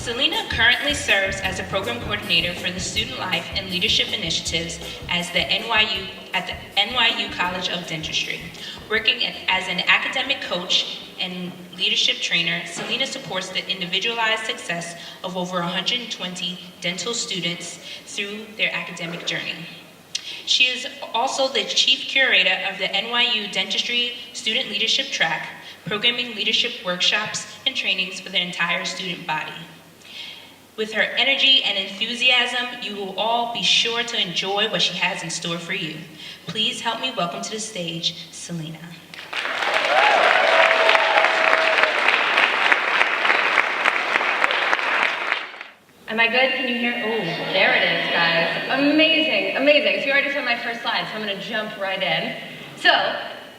Selena currently serves as a program coordinator for the Student Life and Leadership Initiatives at the NYU College of Dentistry. Working as an academic coach and leadership trainer, Selena supports the individualized success of over 120 dental students through their academic journey. She is also the chief curator of the NYU Dentistry Student Leadership Track, programming leadership workshops and trainings for the entire student body. With her energy and enthusiasm, you will all be sure to enjoy what she has in store for you. Please help me welcome to the stage, Selena. Am I good? Can you hear? Oh, there it is, guys. Amazing, amazing. So you already saw my first slide, so I'm going to jump right in. So,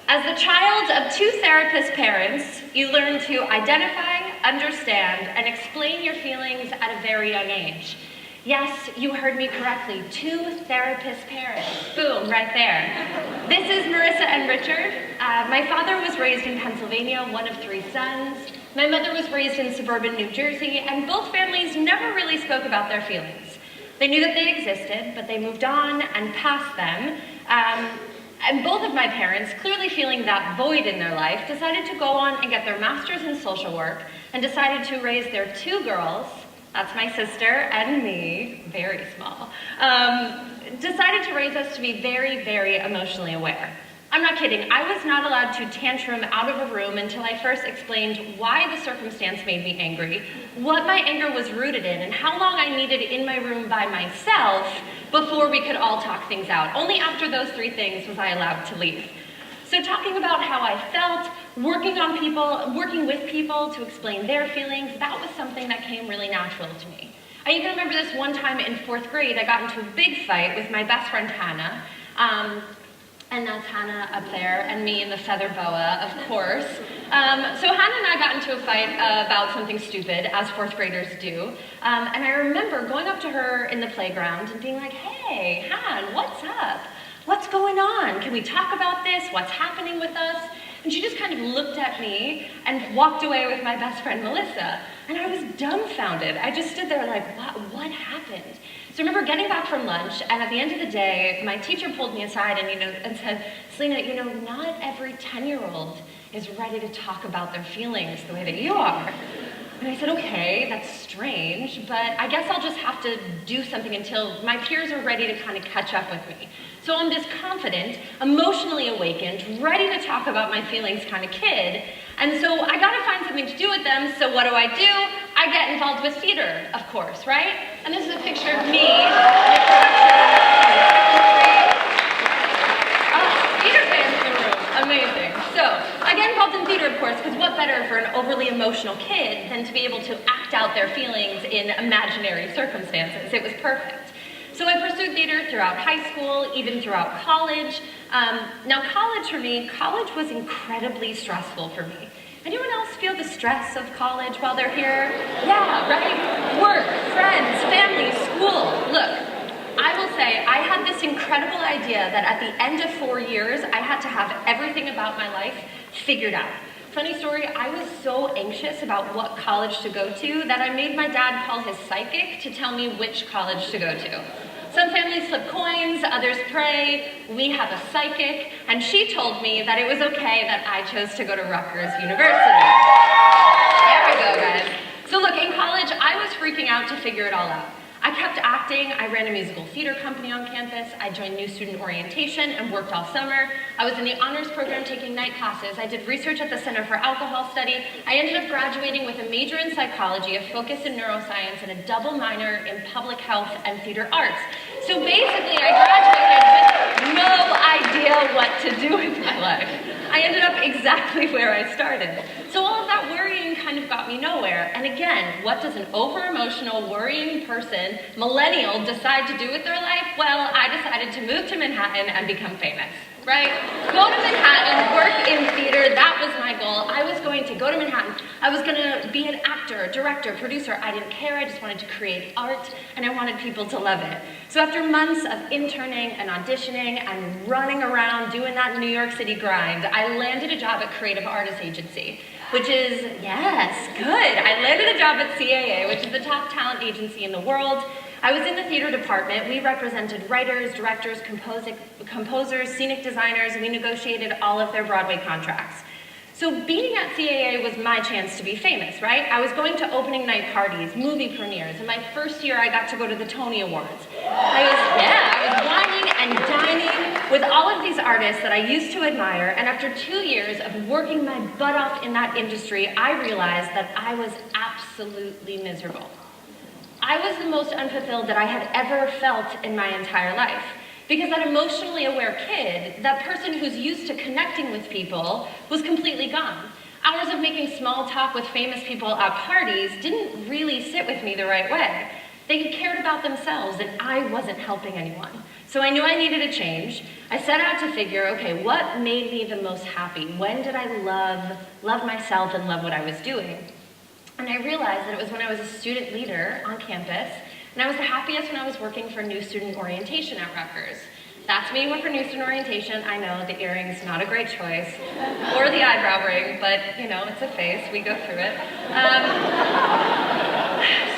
as the child of two therapist parents, you learn to identify, understand, and explain your feelings at a very young age. Yes, you heard me correctly. Two therapist parents. Boom, right there. This is Marissa and Richard. My father was raised in Pennsylvania, one of three sons. My mother was raised in suburban New Jersey, and both families never really spoke about their feelings. They knew that they existed, but they moved on and past them. And both of my parents, clearly feeling that void in their life, decided to go on and get their master's in social work and decided to raise their two girls, that's my sister and me, very small, decided to raise us to be very, very emotionally aware. I'm not kidding, I was not allowed to tantrum out of a room until I first explained why the circumstance made me angry, what my anger was rooted in, and how long I needed in my room by myself before we could all talk things out. Only after those three things was I allowed to leave. So talking about how I felt, working with people to explain their feelings, that was something that came really natural to me. I even remember this one time in 4th grade, I got into a big fight with my best friend Hannah. And that's Hannah up there, and me in the feather boa, of course. So Hannah and I got into a fight about something stupid, as 4th graders do. And I remember going up to her in the playground and being like, hey, Han, what's up? What's going on? Can we talk about this? What's happening with us? And she just kind of looked at me and walked away with my best friend, Melissa. And I was dumbfounded. I just stood there like, what happened? So I remember getting back from lunch, and at the end of the day, my teacher pulled me aside and said, Selena, not every 10-year-old is ready to talk about their feelings the way that you are. And I said, okay, that's strange, but I guess I'll just have to do something until my peers are ready to kind of catch up with me. So I'm this confident, emotionally awakened, ready to talk about my feelings kind of kid, and so I gotta find something to do with them, so what do? I get involved with theater, of course, right? And this is a picture of me. Theater fans in the room, amazing. So, I get involved in theater, of course, because what better for an overly emotional kid than to be able to act out their feelings in imaginary circumstances? It was perfect. So I pursued theater throughout high school, even throughout college. Now college for me, college was incredibly stressful for me. Anyone else feel the stress of college while they're here? Yeah, right? Work, friends, family, school. Look, I will say I had this incredible idea that at the end of 4 years, I had to have everything about my life figured out. Funny story, I was so anxious about what college to go to that I made my dad call his psychic to tell me which college to go to. Some families flip coins, others pray. We have a psychic, and she told me that it was okay that I chose to go to Rutgers University. There we go, guys. So look, in college, I was freaking out to figure it all out. I kept acting, I ran a musical theater company on campus, I joined new student orientation and worked all summer. I was in the honors program taking night classes, I did research at the Center for Alcohol Study. I ended up graduating with a major in psychology, a focus in neuroscience, and a double minor in public health and theater arts. So basically, I graduated with no idea what to do with my life. I ended up exactly where I started. So all of that worrying kind of got me nowhere. And again, what does an over-emotional, worrying person, millennial, decide to do with their life? Well, I decided to move to Manhattan and become famous, right? Go to Manhattan, work in theater, that was my goal. I was going to go to Manhattan. I was gonna be an actor, director, producer. I didn't care, I just wanted to create art, and I wanted people to love it. So after months of interning and auditioning and running around doing that New York City grind, I landed a job at Creative Artists Agency. which is, yes, good. I landed a job at CAA, which is the top talent agency in the world. I was in the theater department. We represented writers, directors, composers, scenic designers, and we negotiated all of their Broadway contracts. So being at CAA was my chance to be famous, right? I was going to opening night parties, movie premieres. In my first year, I got to go to the Tony Awards. I was whining and dining with all of these artists that I used to admire, and after 2 years of working my butt off in that industry, I realized that I was absolutely miserable. I was the most unfulfilled that I had ever felt in my entire life. Because that emotionally aware kid, that person who's used to connecting with people, was completely gone. Hours of making small talk with famous people at parties didn't really sit with me the right way. They cared about themselves, and I wasn't helping anyone. So I knew I needed a change. I set out to figure, okay, what made me the most happy? When did I love myself and love what I was doing? And I realized that it was when I was a student leader on campus, and I was the happiest when I was working for new student orientation at Rutgers. That's me for new student orientation. I know the earring's not a great choice, or the eyebrow ring, but you know, it's a phase, we go through it.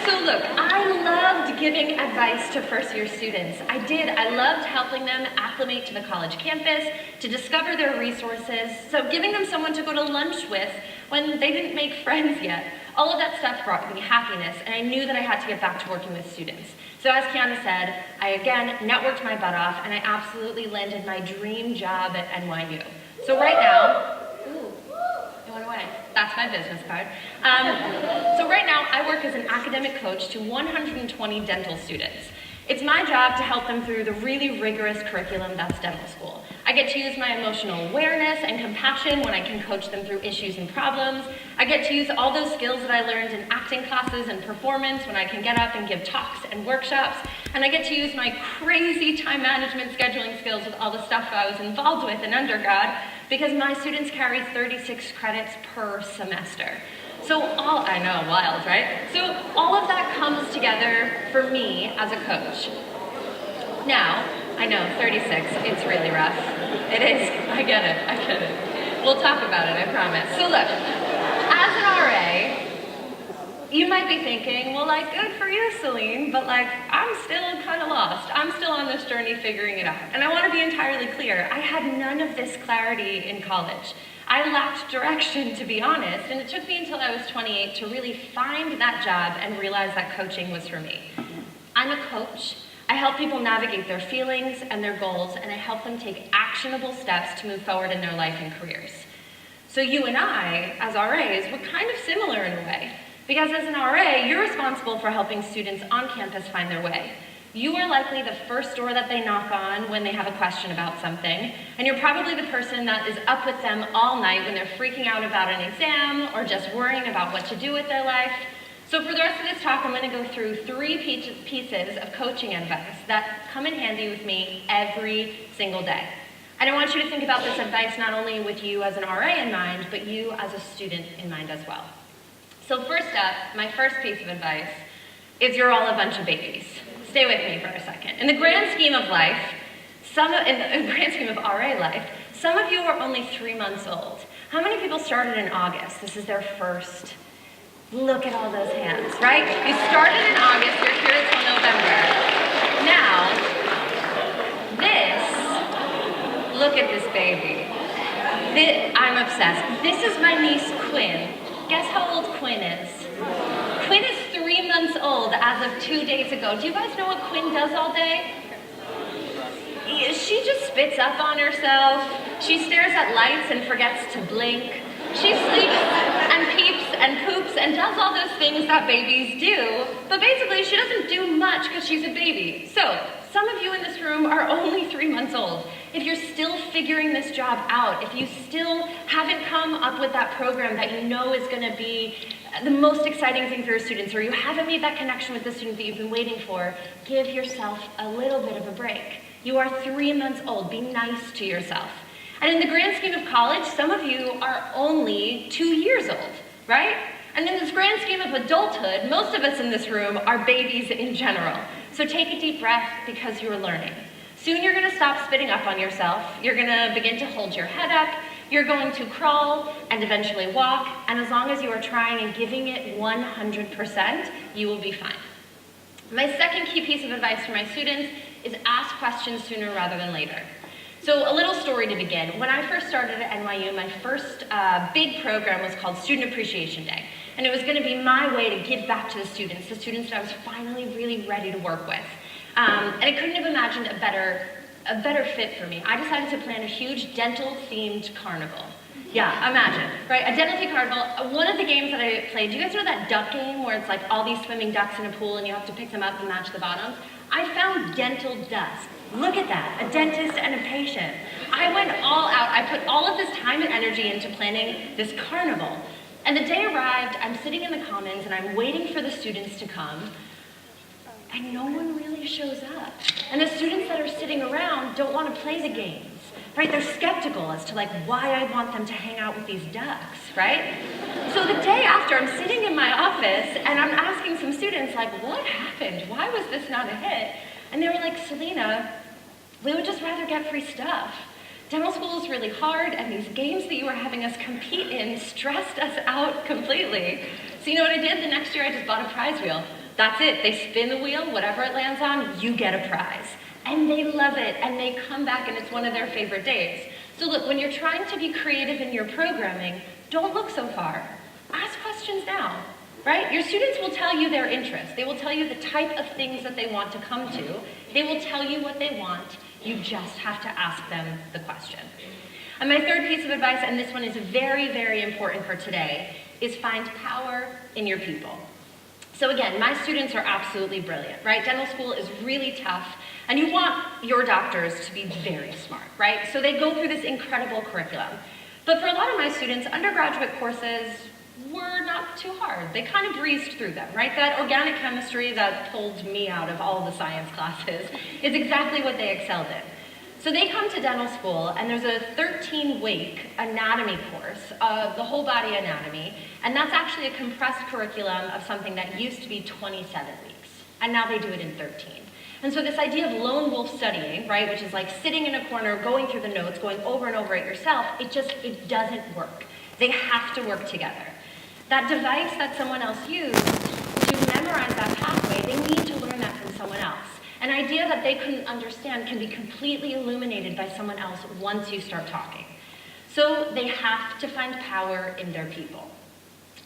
So look, I loved giving advice to first-year students. I did. I loved helping them acclimate to the college campus, to discover their resources, so giving them someone to go to lunch with when they didn't make friends yet. All of that stuff brought me happiness, and I knew that I had to get back to working with students. So as Kiana said, I again networked my butt off, and I absolutely landed my dream job at NYU. So right now, it went away. That's my business card. So right now, I work as an academic coach to 120 dental students. It's my job to help them through the really rigorous curriculum that's dental school. I get to use my emotional awareness and compassion when I can coach them through issues and problems. I get to use all those skills that I learned in acting classes and performance when I can get up and give talks and workshops. And I get to use my crazy time management scheduling skills with all the stuff I was involved with in undergrad, because my students carry 36 credits per semester. So I know, wild, right? So all of that comes together for me as a coach. Now, I know, 36, it's really rough. It is, I get it. We'll talk about it, I promise. So look, as an RA, you might be thinking, well, like, good for you, Celine, but like, I'm still kind of lost. I'm still on this journey figuring it out. And I want to be entirely clear, I had none of this clarity in college. I lacked direction, to be honest, and it took me until I was 28 to really find that job and realize that coaching was for me. I'm a coach. I help people navigate their feelings and their goals, and I help them take actionable steps to move forward in their life and careers. So you and I, as RAs, we're kind of similar in a way, because as an RA, you're responsible for helping students on campus find their way. You are likely the first door that they knock on when they have a question about something, and you're probably the person that is up with them all night when they're freaking out about an exam or just worrying about what to do with their life. So for the rest of this talk, I'm going to go through 3 pieces of coaching advice that come in handy with me every single day. And I want you to think about this advice not only with you as an RA in mind, but you as a student in mind as well. So first up, my first piece of advice is you're all a bunch of babies. Stay with me for a second. In the grand scheme of life, in the grand scheme of RA life, some of you are only 3 months old. How many people started in August? This is their first. Look at all those hands, right? You started in August, you're here until November. Now, look at this baby. I'm obsessed. This is my niece, Quinn. Guess how old Quinn is? Quinn is 3 months old as of 2 days ago. Do you guys know what Quinn does all day? She just spits up on herself. She stares at lights and forgets to blink. She sleeps and peeps and poops and does all those things that babies do, but basically she doesn't do much because she's a baby. So, some of you in this room are only 3 months old. If you're still figuring this job out, if you still haven't come up with that program that you know is going to be the most exciting thing for your students, or you haven't made that connection with the student that you've been waiting for, give yourself a little bit of a break. You are 3 months old. Be nice to yourself. And in the grand scheme of college, some of you are only 2 years old, right? And in this grand scheme of adulthood, most of us in this room are babies in general. So take a deep breath because you're learning. Soon you're going to stop spitting up on yourself. You're going to begin to hold your head up. You're going to crawl and eventually walk, and as long as you are trying and giving it 100%, you will be fine. My second key piece of advice for my students is ask questions sooner rather than later. So a little story to begin. When I first started at NYU, my first big program was called Student Appreciation Day. And it was going to be my way to give back to the students that I was finally really ready to work with. And I couldn't have imagined a better fit for me. I decided to plan a huge dental-themed carnival. Yeah, imagine, right? A dental-themed carnival. One of the games that I played, do you guys know that duck game where it's like all these swimming ducks in a pool and you have to pick them up and match the bottoms? I found dental dust. Look at that, a dentist and a patient. I went all out. I put all of this time and energy into planning this carnival. And the day arrived, I'm sitting in the commons and I'm waiting for the students to come, and no one really shows up. And the students that are sitting around don't want to play the games, right? They're skeptical as to like why I want them to hang out with these ducks, right? So the day after, I'm sitting in my office and I'm asking some students like, what happened? Why was this not a hit? And they were like, Selena, we would just rather get free stuff. Dental school is really hard, and these games that you were having us compete in stressed us out completely. So you know what I did? The next year I just bought a prize wheel. That's it. They spin the wheel, whatever it lands on, you get a prize. And they love it, and they come back, and it's one of their favorite days. So look, when you're trying to be creative in your programming, don't look so far. Ask questions now, right? Your students will tell you their interests. They will tell you the type of things that they want to come to. They will tell you what they want. You just have to ask them the question. And my third piece of advice, and this one is very, very important for today, is find power in your people. So again, my students are absolutely brilliant, right? Dental school is really tough, and you want your doctors to be very smart, right? So they go through this incredible curriculum. But for a lot of my students, undergraduate courses were not too hard. They kind of breezed through them, right? That organic chemistry that pulled me out of all the science classes is exactly what they excelled in. So they come to dental school, and there's a 13-week anatomy course, the whole body anatomy, and that's actually a compressed curriculum of something that used to be 27 weeks, and now they do it in 13. And so this idea of lone wolf studying, right, which is like sitting in a corner, going through the notes, going over and over it yourself, it doesn't work. They have to work together. That device that someone else used to memorize that pathway, they need to learn that from someone else. An idea that they couldn't understand can be completely illuminated by someone else once you start talking. So they have to find power in their people.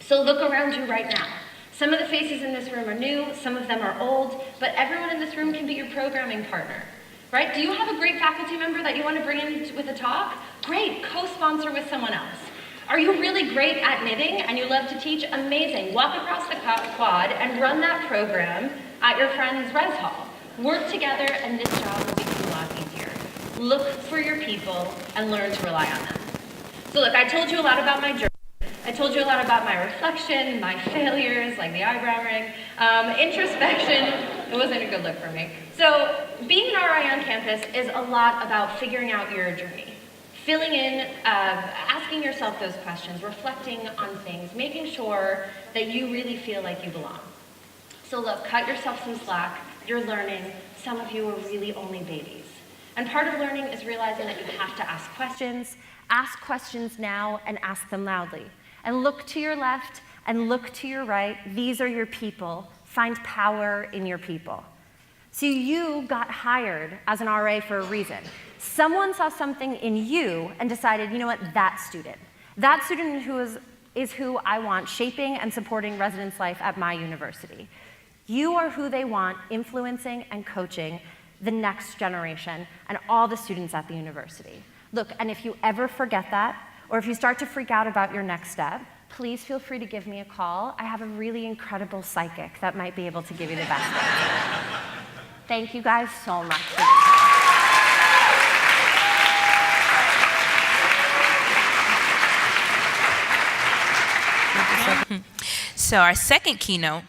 So look around you right now. Some of the faces in this room are new, some of them are old, but everyone in this room can be your programming partner, right? Do you have a great faculty member that you want to bring in with a talk? Great, co-sponsor with someone else. Are you really great at knitting and you love to teach? Amazing. Walk across the quad and run that program at your friend's res hall. Work together and this job will become a lot easier. Look for your people and learn to rely on them. So look, I told you a lot about my journey. I told you a lot about my reflection, my failures, like the eyebrow ring, introspection. It wasn't a good look for me. So being an RI on campus is a lot about figuring out your journey. Filling in, asking yourself those questions, reflecting on things, making sure that you really feel like you belong. So look, cut yourself some slack. You're learning. Some of you are really only babies. And part of learning is realizing that you have to ask questions. Ask questions now and ask them loudly. And look to your left and look to your right. These are your people. Find power in your people. So you got hired as an RA for a reason. Someone saw something in you and decided, you know what, that student is who I want shaping and supporting residence life at my university. You are who they want influencing and coaching the next generation and all the students at the university. Look, and if you ever forget that, or if you start to freak out about your next step, please feel free to give me a call. I have a really incredible psychic that might be able to give you the best answer. Thank you guys so much. So our second keynote